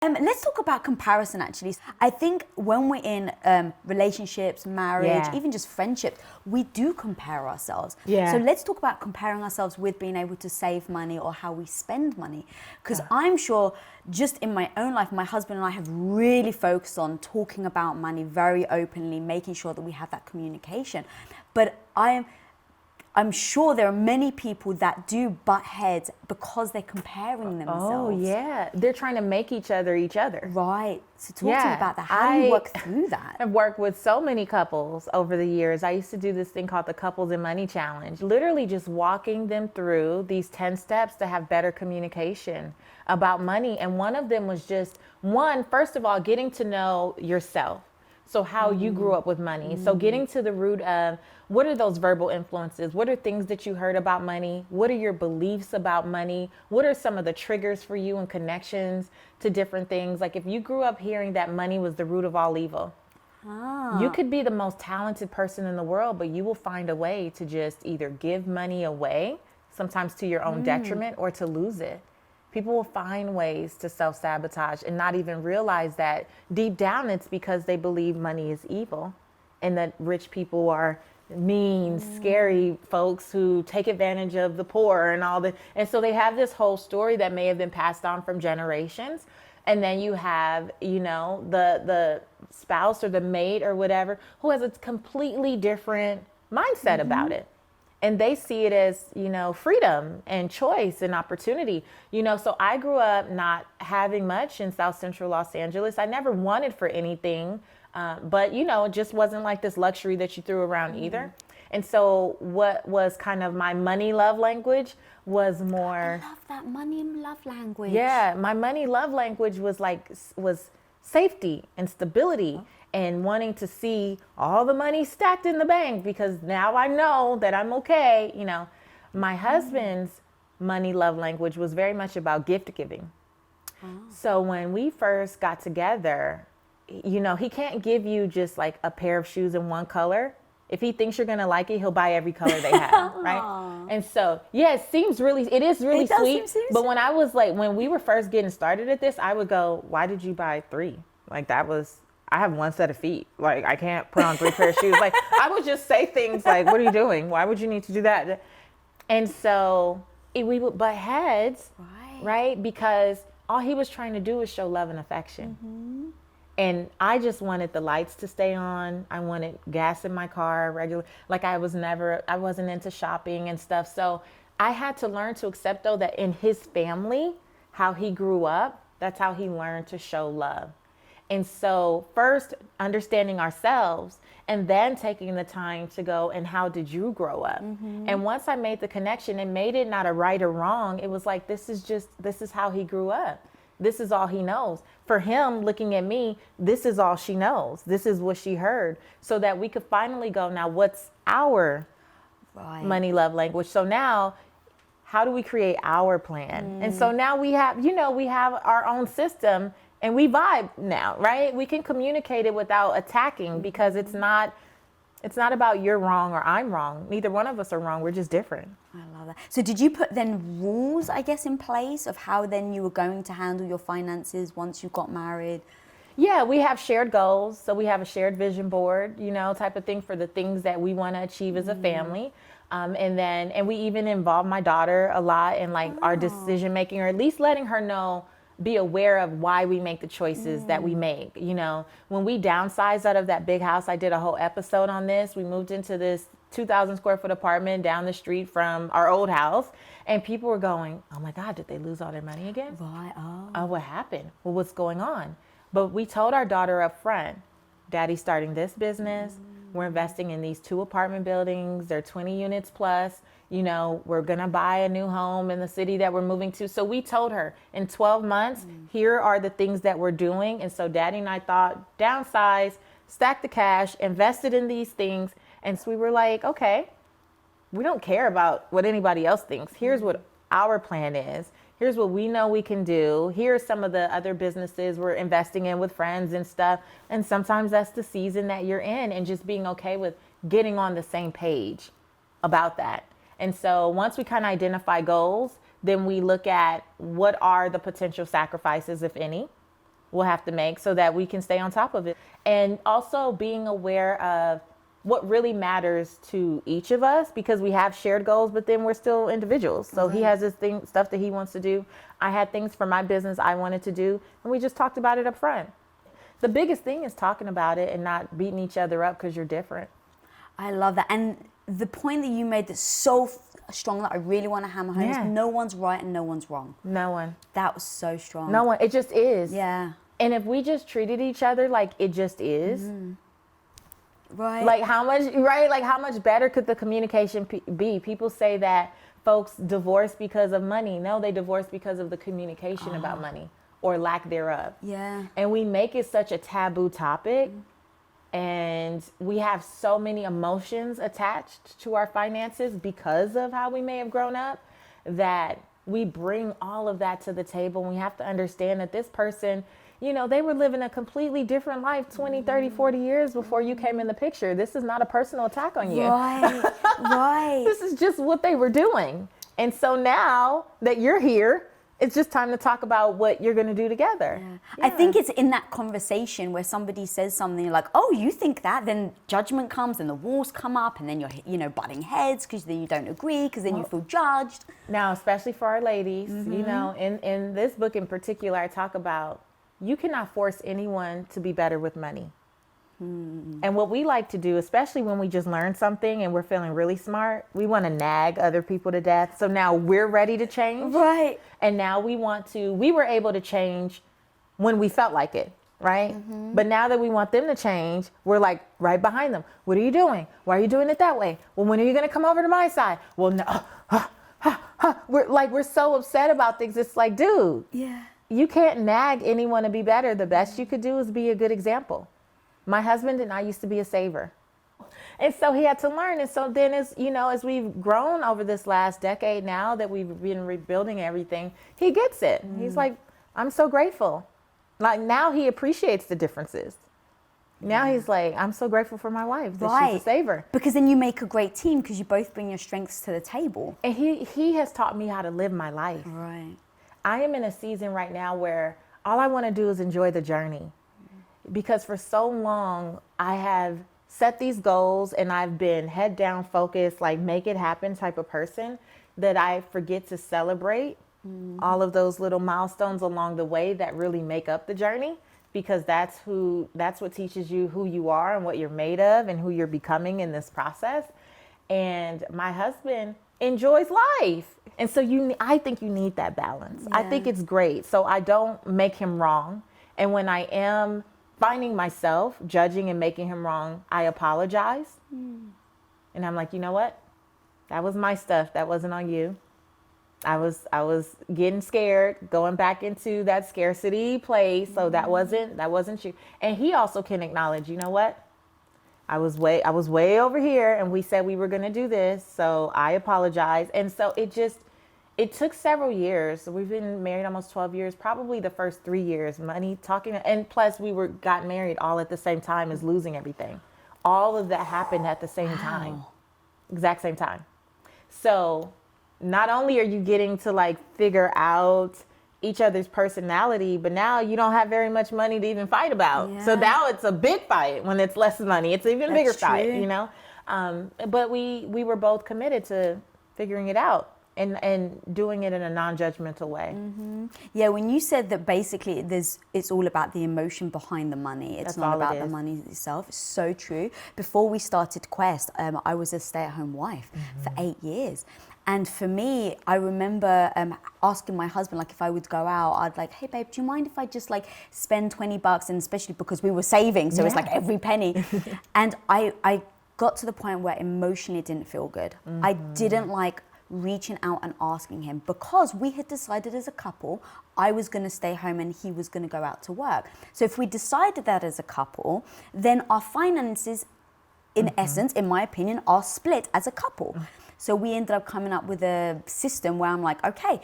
Let's talk about comparison, actually. I think when we're in relationships, marriage, even just friendships, we do compare ourselves. So let's talk about comparing ourselves with being able to save money or how we spend money. Because I'm sure just in my own life, my husband and I have really focused on talking about money very openly, making sure that we have that communication. But I'm sure there are many people that do butt heads because they're comparing themselves. Oh, yeah. They're trying to make each other. Right. So talk to me about that. How do you work through that? I've worked with so many couples over the years. I used to do this thing called the Couples and Money Challenge, literally just walking them through these 10 steps to have better communication about money. And one of them was just, first of all, getting to know yourself. So how you grew up with money. So getting to the root of what are those verbal influences? What are things that you heard about money? What are your beliefs about money? What are some of the triggers for you and connections to different things? Like if you grew up hearing that money was the root of all evil, you could be the most talented person in the world, but you will find a way to just either give money away, sometimes to your own detriment, or to lose it. People will find ways to self-sabotage and not even realize that deep down it's because they believe money is evil and that rich people are mean, scary folks who take advantage of the poor and all that. And so they have this whole story that may have been passed on from generations. And then you have, the spouse or the mate or whatever who has a completely different mindset about it. And they see it as, freedom and choice and opportunity. So I grew up not having much in South Central Los Angeles. I never wanted for anything, but, it just wasn't like this luxury that you threw around either. And so what was kind of my money love language was more. I love that money and love language. Yeah, my money love language was safety and stability. And wanting to see all the money stacked in the bank because now I know that I'm okay. My husband's money love language was very much about gift giving. So when we first got together, he can't give you just like a pair of shoes in one color. If he thinks you're going to like it, he'll buy every color they have, right? And so, it is really sweet. But when we were first getting started at this, I would go, why did you buy 3? Like I have one set of feet. Like I can't put on 3 pairs of shoes. Like I would just say things like, what are you doing? Why would you need to do that? And so we would butt heads, right? Because all he was trying to do was show love and affection. And I just wanted the lights to stay on. I wanted gas in my car regular. Like I wasn't into shopping and stuff. So I had to learn to accept though that in his family, how he grew up, that's how he learned to show love. And so first understanding ourselves and then taking the time to go, and how did you grow up? And once I made the connection and made it not a right or wrong, it was like, this is how he grew up. This is all he knows. For him looking at me, this is all she knows. This is what she heard. So that we could finally go, now what's our money love language? So now, how do we create our plan? And so now we have our own system. And we vibe now, right? We can communicate it without attacking because it's not about you're wrong or I'm wrong. Neither one of us are wrong. We're just different. I love that. So did you put then rules, I guess, in place of how then you were going to handle your finances once you got married? Yeah, we have shared goals. So we have a shared vision board, type of thing for the things that we want to achieve as a family. And we even involve my daughter a lot in like our decision making, or at least letting her know, be aware of why we make the choices that we make. When we downsized out of that big house, I did a whole episode on this. We moved into this 2,000 square foot apartment down the street from our old house. And people were going, oh my God, did they lose all their money again? Right. Oh, what happened? Well, what's going on? But we told our daughter up front, Daddy's starting this business. We're investing in these 2 apartment buildings. They're 20 units plus. We're going to buy a new home in the city that we're moving to. So we told her in 12 months, here are the things that we're doing. And so Daddy and I thought, downsize, stack the cash, invested in these things. And so we were like, okay, we don't care about what anybody else thinks. Here's what our plan is. Here's what we know we can do. Here's some of the other businesses we're investing in with friends and stuff. And sometimes that's the season that you're in, and just being okay with getting on the same page about that. And so once we kind of identify goals, then we look at what are the potential sacrifices, if any, we'll have to make so that we can stay on top of it. And also being aware of what really matters to each of us, because we have shared goals, but then we're still individuals. So he has his stuff that he wants to do. I had things for my business I wanted to do, and we just talked about it up front. The biggest thing is talking about it and not beating each other up because you're different. I love that. And the point that you made that's so strong that I really want to hammer home is no one's right and no one's wrong. No one. That was so strong. No one. It just is. Yeah. And if we just treated each other like it just is, right? Like how much, right? Like how much better could the communication be? People say that folks divorce because of money. No, they divorce because of the communication about money or lack thereof. Yeah. And we make it such a taboo topic. And we have so many emotions attached to our finances because of how we may have grown up, that we bring all of that to the table. And we have to understand that this person, you know, they were living a completely different life 20, 30, 40 years before you came in the picture. This is not a personal attack on you. Right, right. This is just what they were doing. And so now that you're here, it's just time to talk about what you're going to do together. Yeah. I think it's in that conversation where somebody says something, you're like, oh, you think that? Then judgment comes and the walls come up and then you're, you know, butting heads because then you don't agree, because then you feel judged. Now, especially for our ladies, you know, in this book in particular, I talk about you cannot force anyone to be better with money. And what we like to do, especially when we just learn something and we're feeling really smart, we want to nag other people to death. So now we're ready to change. Right. And now we were able to change when we felt like it, right? But now that we want them to change, we're like right behind them. What are you doing? Why are you doing it that way? Well, when are you going to come over to my side? Well, no. We're so upset about things. It's like, dude, you can't nag anyone to be better. The best you could do is be a good example. My husband and I used to be a saver. And so he had to learn. And so then as we've grown over this last decade now that we've been rebuilding everything, he gets it. He's like, I'm so grateful. Like now he appreciates the differences. Now he's like, I'm so grateful for my wife that she's a saver. Because then you make a great team because you both bring your strengths to the table. And he has taught me how to live my life. Right. I am in a season right now where all I want to do is enjoy the journey. Because for so long, I have set these goals and I've been head down focused, like make it happen type of person, that I forget to celebrate all of those little milestones along the way that really make up the journey, because that's what teaches you who you are and what you're made of and who you're becoming in this process. And my husband enjoys life. And so I think you need that balance. I think it's great. So I don't make him wrong. And when I am finding myself judging and making him wrong, I apologize. And I'm like, you know what? That was my stuff. That wasn't on you. I was getting scared, going back into that scarcity place. So that wasn't you. And he also can acknowledge, you know what? I was way over here and we said we were going to do this. So I apologize. And so it took several years. We've been married almost 12 years, probably the first 3 years, talking, and plus got married all at the same time as losing everything. All of that happened at the same time, exact same time. So not only are you getting to like figure out each other's personality, but now you don't have very much money to even fight about. So now it's a big fight when it's less money. It's even a bigger fight, you know? But we were both committed to figuring it out. And doing it in a non-judgmental way. Yeah, when you said that basically it's all about the emotion behind the money. It's not about the money itself. It's so true. Before we started Quest, I was a stay-at-home wife for 8 years. And for me, I remember asking my husband, like if I would go out, I'd like, hey babe, do you mind if I just like spend $20? And especially because we were saving, so it's like every penny. And I got to the point where emotionally it didn't feel good. I didn't like reaching out and asking him, because we had decided as a couple I was going to stay home and he was going to go out to work. So if we decided that as a couple, then our finances in essence, in my opinion, are split as a couple. So we ended up coming up with a system where I'm like, okay,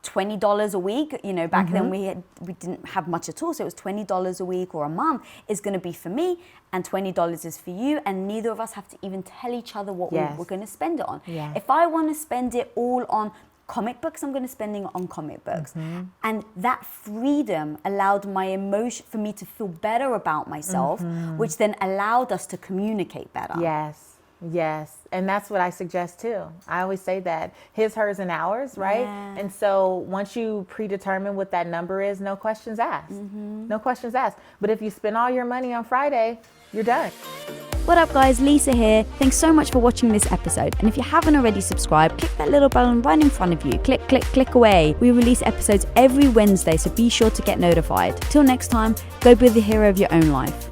$20 a week, you know, back then we didn't have much at all, so it was $20 a week or a month is going to be for me and $20 is for you, and neither of us have to even tell each other what we're going to spend it on. If I want to spend it all on comic books, I'm going to spend it on comic books. And that freedom allowed for me to feel better about myself, which then allowed us to communicate better. Yes. And that's what I suggest too. I always say that his, hers, and ours, right? Yeah. And so once you predetermine what that number is, no questions asked. No questions asked. But if you spend all your money on Friday, you're done. What up guys, Lisa here. Thanks so much for watching this episode. And if you haven't already subscribed, click that little button right in front of you. Click, click, click away. We release episodes every Wednesday, so be sure to get notified. Till next time, go be the hero of your own life.